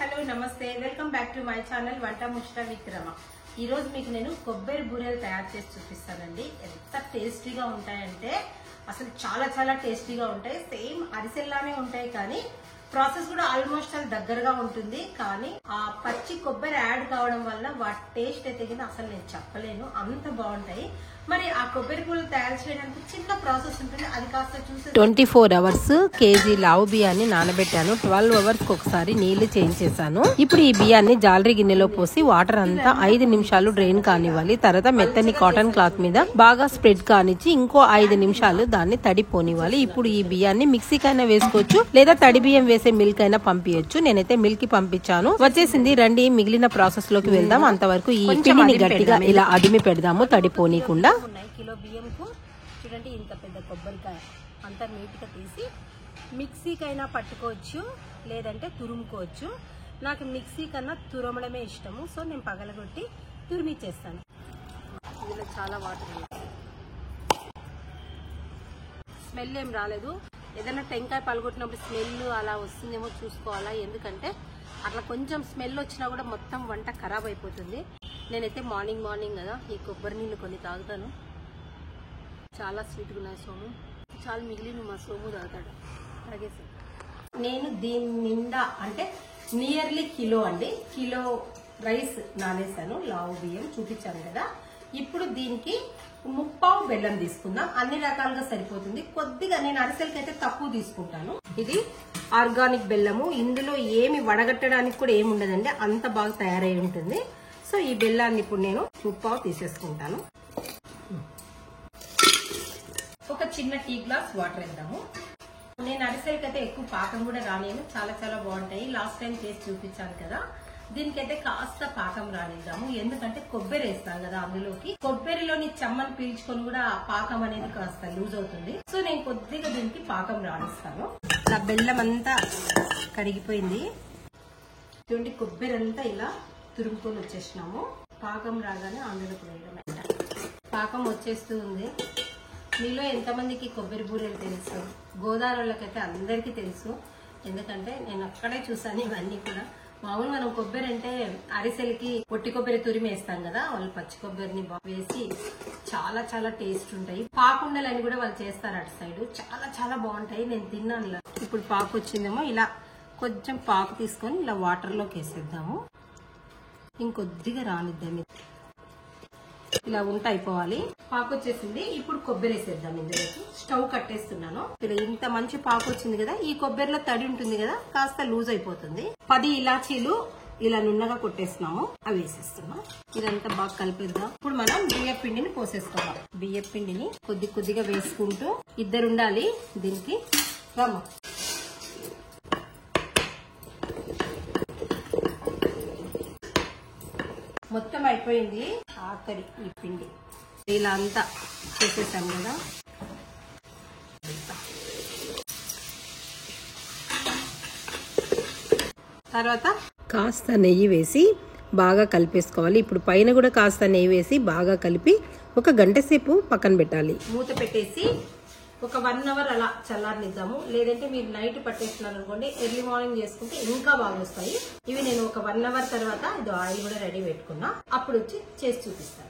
Hello నమస్తే welcome back to my channel వంట ముచ్చట విత్ రమ. ఈ రోజు మీకు నేను కొబ్బరి బూరెలు తయారు చేసి చూపిస్తానండి. ఎంత టేస్టీగా ఉంటాయంటే అసలు చాలా చాలా టేస్టీగా ఉంటాయి. సేమ్ అరిసెల్లానే ఉంటాయి కానీ ప్రాసెస్ కూడా ఆల్మోస్ట్ అది దగ్గరగా ఉంటుంది. కానీ ఆ పచ్చి కొబ్బరి యాడ్ కావడం వల్ల వాటి టేస్ట్ అయితే కింద అసలు నేను చెప్పలేను, అంత బాగుంటాయి. మరి ఆ కొబ్బరి పూలు తయారు చేయడానికి చిన్న ప్రాసెస్ ఉంటుంది, అది కాస్త చూసి 24 అవర్స్ కేజీ లావు బియ్యాన్ని నానబెట్టాను. 12 అవర్స్ ఒకసారి నీళ్లు చేంజ్ చేశాను. ఇప్పుడు ఈ బియ్యాన్ని జాలరీ గిన్నెలో పోసి వాటర్ అంతా 5 నిమిషాలు డ్రైన్ కానివ్వాలి. తర్వాత మెత్తని కాటన్ క్లాత్ మీద బాగా స్ప్రెడ్ కానిచ్చి ఇంకో 5 నిమిషాలు దాన్ని తడి పోనివ్వాలి. ఇప్పుడు ఈ బియ్యాన్ని మిక్సీకైనా వేసుకోవచ్చు, లేదా తడి బియ్యం వేసే మిల్క్ అయినా పంపించచ్చు. నేనైతే మిల్క్ కి పంపించాను. వచ్చేసింది. రండి మిగిలిన ప్రాసెస్ లోకి వెళ్దాం. అంతవరకు ఈ పిండిని గట్టిగా ఇలా అదిమి పెడదాము, తడి పోనీకుండా. కిలో బియ్యంకు చూడండి ఇంత పెద్ద కొబ్బరికాయ అంతా నీట్గా తీసి మిక్సీకైనా పట్టుకోవచ్చు, లేదంటే తురుముకోవచ్చు. నాకు మిక్సీ కన్నా తురమడమే ఇష్టము, సో నేను పగలగొట్టి తురిమిచ్చేస్తాను. ఇందులో చాలా వాటర్ స్మెల్ ఏం రాలేదు. ఏదైనా టెంకాయ పలగొట్టినప్పుడు స్మెల్ అలా వస్తుందేమో చూసుకోవాలా, ఎందుకంటే అట్లా కొంచెం స్మెల్ వచ్చినా కూడా మొత్తం వంట ఖరాబ్ అయిపోతుంది. నేనైతే మార్నింగ్ కదా ఈ కొబ్బరి నీళ్ళు కొన్ని తాగుతాను. చాలా స్వీట్గా ఉన్నాయి. సోము చాలా మిగిలిన మా సోము తాగుతాడు, తాగేసి. నేను దీని నిండా అంటే నియర్లీ కిలో అండి, కిలో రైస్ నానేసాను. లావు బియ్యం చూపించాను కదా. ఇప్పుడు దీనికి 3/4 బెల్లం తీసుకుందాం. అన్ని రకాలుగా సరిపోతుంది. కొద్దిగా నేను అరిసెలకైతే తక్కువ తీసుకుంటాను. ఇది ఆర్గానిక్ బెల్లము. ఇందులో ఏమి వడగట్టడానికి కూడా ఏమి ఉండదండి, అంత బాగా తయారై ఉంటుంది. సో ఈ బెల్లాన్ని ఇప్పుడు నేను 3/4 తీసేసుకుంటాను. ఒక చిన్న టీ గ్లాస్ వాటర్ వేద్దాము. నేను అరిసెలకైతే ఎక్కువ పాకం కూడా రానేను, చాలా చాలా బాగుంటాయి. లాస్ట్ టైం చేసి చూపించాను కదా. దీనికైతే కాస్త పాకం రానిద్దాము, ఎందుకంటే కొబ్బరి వేస్తాం కదా అందులోకి. కొబ్బరిలోని చెమ్మని పీల్చుకొని కూడా ఆ పాకం అనేది కాస్త లూజ్ అవుతుంది. సో నేను కొద్దిగా దీనికి పాకం రానిస్తాను. నా బెల్లం అంతా కరిగిపోయింది చూడండి. కొబ్బరి అంతా ఇలా తురుముకొని వచ్చేసినాము. పాకం రాగానే అందులోకి వేయడం. పాకం వచ్చేస్తూ ఉంది. మీలో ఎంతమందికి కొబ్బరి బూరెలు తెలుసు? గోదావరిలోకైతే అందరికీ తెలుసు, ఎందుకంటే నేను అక్కడే చూసాను ఇవన్నీ కూడా. మామూలు మనం కొబ్బరి అంటే అరిసెలకి పొట్టి కొబ్బరి తురిమి వేస్తాం కదా, వాళ్ళు పచ్చి కొబ్బరిని వేసి చాలా చాలా టేస్ట్ ఉంటాయి. పాకుండలని కూడా వాళ్ళు చేస్తారు అటు సైడ్, చాలా చాలా బాగుంటాయి. నేను తిన్నాను. ఇప్పుడు పాకు వచ్చిందేమో, ఇలా కొంచెం పాకు తీసుకొని ఇలా వాటర్ లోకి వేసేద్దాము. ఇంకొద్దిగా రానిద్దాం. ఇలా ఉంట అయిపోవాలి. పాకు వచ్చేసింది. ఇప్పుడు కొబ్బరి వేసేద్దాం ఇందులోకి. స్టవ్ కట్టేస్తున్నాను. ఇలా ఇంత మంచి పాకు వచ్చింది కదా, ఈ కొబ్బరిలో తడి ఉంటుంది కదా, కాస్త లూజ్ అయిపోతుంది. 10 ఇలాచీలు ఇలా నున్నగా కొట్టేస్తున్నాము, అవి వేసేస్తున్నాం. ఇదంతా బాగా కలిపేద్దాం. ఇప్పుడు మనం బియ్య పిండిని పోసేసుకోవాలి. బియ్య పిండిని కొద్ది కొద్దిగా వేసుకుంటూ, ఇద్దరు ఉండాలి దీనికి. రమ్మ మొత్తం అయిపోయింది. ఆఖరి ఈ పిండి ఇలా అంతా చేసేసాం కదా. తర్వాత కాస్త నెయ్యి వేసి బాగా కలిపేసుకోవాలి. ఇప్పుడు పైన కూడా కాస్త నెయ్యి వేసి బాగా కలిపి ఒక గంట సేపు పక్కన పెట్టాలి. మూత పెట్టేసి ఒక 1 అవర్ అలా చల్లారనిద్దాము. లేదంటే మీరు నైట్ పట్టేస్తున్నారు అనుకోండి, ఎర్లీ మార్నింగ్ చేసుకుంటే ఇంకా బాగా వస్తాయి. ఇవి నేను ఒక 1 అవర్ తర్వాత ఇది ఆయిల్ కూడా రెడీ పెట్టుకున్నా, అప్పుడు వచ్చి చేసి చూపిస్తాను.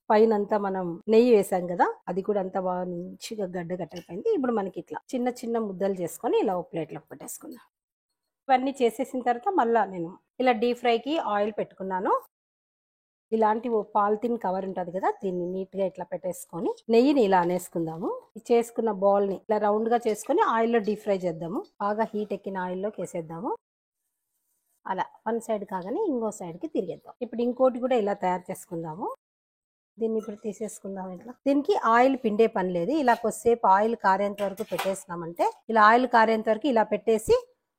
పైన అంతా మనం నెయ్యి వేసాం కదా, అది కూడా అంతా బాగా మంచిగా గడ్డ కట్టయిపోయింది. ఇప్పుడు మనకి ఇట్లా చిన్న చిన్న ముద్దలు చేసుకొని ఇలా ఒక ప్లేట్లోకి పెట్టేసుకుందాం. ఇవన్నీ చేసేసిన తర్వాత మళ్ళా నేను ఇలా డీప్ ఫ్రైకి ఆయిల్ పెట్టుకున్నాను. ఇలాంటి ఓ పాలిథిన్ కవర్ ఉంటుంది కదా, దీన్ని నీట్ గా ఇట్లా పెట్టేసుకొని నెయ్యిని ఇలా అనేసుకుందాము. చేసుకున్న బాల్ ని ఇలా రౌండ్ గా చేసుకొని ఆయిల్లో డీప్ ఫ్రై చేద్దాము. బాగా హీట్ ఎక్కిన ఆయిల్లోకి వేసేద్దాము. అలా వన్ సైడ్ కాగానే ఇంకో సైడ్ కి తిరిగేద్దాం. ఇప్పుడు ఇంకోటి కూడా ఇలా తయారు చేసుకుందాము. దీన్ని ఇప్పుడు తీసేసుకుందాం. ఇట్లా దీనికి ఆయిల్ పిండే పని లేదు. ఇలా కొద్దిసేపు ఆయిల్ కారేంత వరకు పెట్టేసినామంటే, ఇలా ఆయిల్ కారేంత వరకు ఇలా పెట్టేసి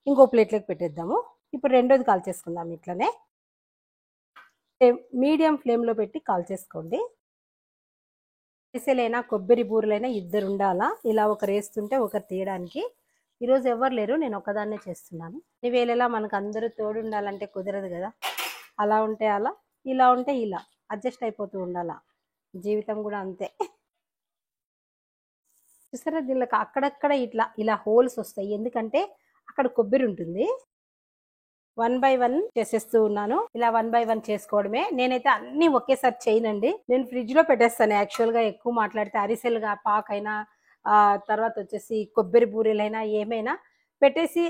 ఇంకో ప్లేట్లోకి పెట్టేద్దాము. ఇప్పుడు రెండోది కాల్చేసుకుందాం. ఇట్లనే మీడియం ఫ్లేమ్ లో పెట్టి కాల్చేసుకోండి. అరిసెలైనా కొబ్బరి బూరెలైనా ఇద్దరు ఉండాలా. ఇలా ఒకరు వేస్తుంటే ఒకరు తీయడానికి. ఈరోజు ఎవరు లేరు, నేను ఒకదాన్నే చేస్తున్నాను. ఈ వేళలా మనకు అందరూ తోడు ఉండాలంటే కుదరదు కదా. అలా ఉంటే అలా, ఇలా ఉంటే ఇలా అడ్జస్ట్ అయిపోతూ ఉండాలా. జీవితం కూడా అంతే. చూసారా, దీనికి అక్కడక్కడ ఇట్లా ఇలా హోల్స్ వస్తాయి, ఎందుకంటే అక్కడ కొబ్బరి ఉంటుంది. 1 బై 1 చేసేస్తూ ఉన్నాను. ఇలా 1 బై 1 చేసుకోవడమే. నేనైతే అన్ని ఒకేసారి చేయనండి. నేను ఫ్రిడ్జ్ లో పెట్టేస్తాను. యాక్చువల్ గా ఎక్కువ మాట్లాడితే అరిసెలుగా పాకైనా తర్వాత వచ్చేసి కొబ్బరి బూరెలైనా ఏమైనా పెట్టేసి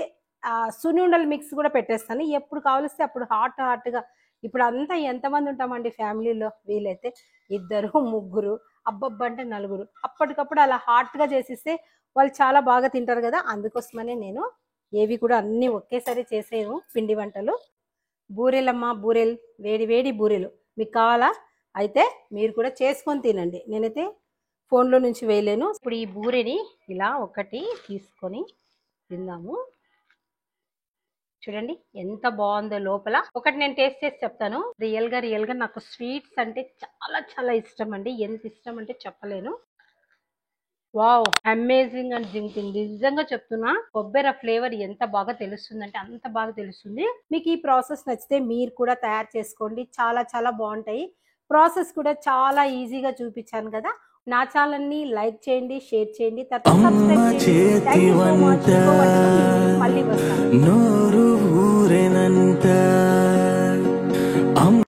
సున్నుండల మిక్స్ కూడా పెట్టేస్తాను. ఎప్పుడు కావలిస్తే అప్పుడు హాట్ గా. ఇప్పుడు అంతా ఎంతమంది ఉంటామండి ఫ్యామిలీలో? వీలైతే 2 3 అబ్బబ్బ అంటే 4. అప్పటికప్పుడు అలా హాట్ గా చేసిస్తే వాళ్ళు చాలా బాగా తింటారు కదా. అందుకోసమనే నేను ఏవి కూడా అన్ని ఒకేసారి చేసేను పిండి వంటలు. బూరెలమ్మా, బూరెలు, వేడి వేడి బూరెలు మీకు కావాలా? అయితే మీరు కూడా చేసుకొని తినండి. నేనైతే ఫోన్లో నుంచి వేయలేను. ఇప్పుడు ఈ బూరెని ఇలా ఒకటి తీసుకొని తిందాము. చూడండి ఎంత బాగుందో లోపల. ఒకటి నేను టేస్ట్ చేసి చెప్తాను. రియల్ గా నాకు స్వీట్స్ అంటే చాలా చాలా ఇష్టం అండి. ఎంత ఇష్టం అంటే చెప్పలేను. వావ్, అమేజింగ్ అని జింకింగ్. నిజంగా చెప్తున్నా, కొబ్బరి ఫ్లేవర్ ఎంత బాగా తెలుస్తుంది అంటే అంత బాగా తెలుస్తుంది. మీకు ఈ ప్రాసెస్ నచ్చితే మీరు కూడా తయారు చేసుకోండి. చాలా చాలా బాగుంటాయి. ప్రాసెస్ కూడా చాలా ఈజీగా చూపించాను కదా. నా ఛానల్ ని లైక్ చేయండి, షేర్ చేయండి, తర్వాత సబ్స్క్రైబ్ చేయండి. Thank you so much. మళ్ళీ వస్తాను.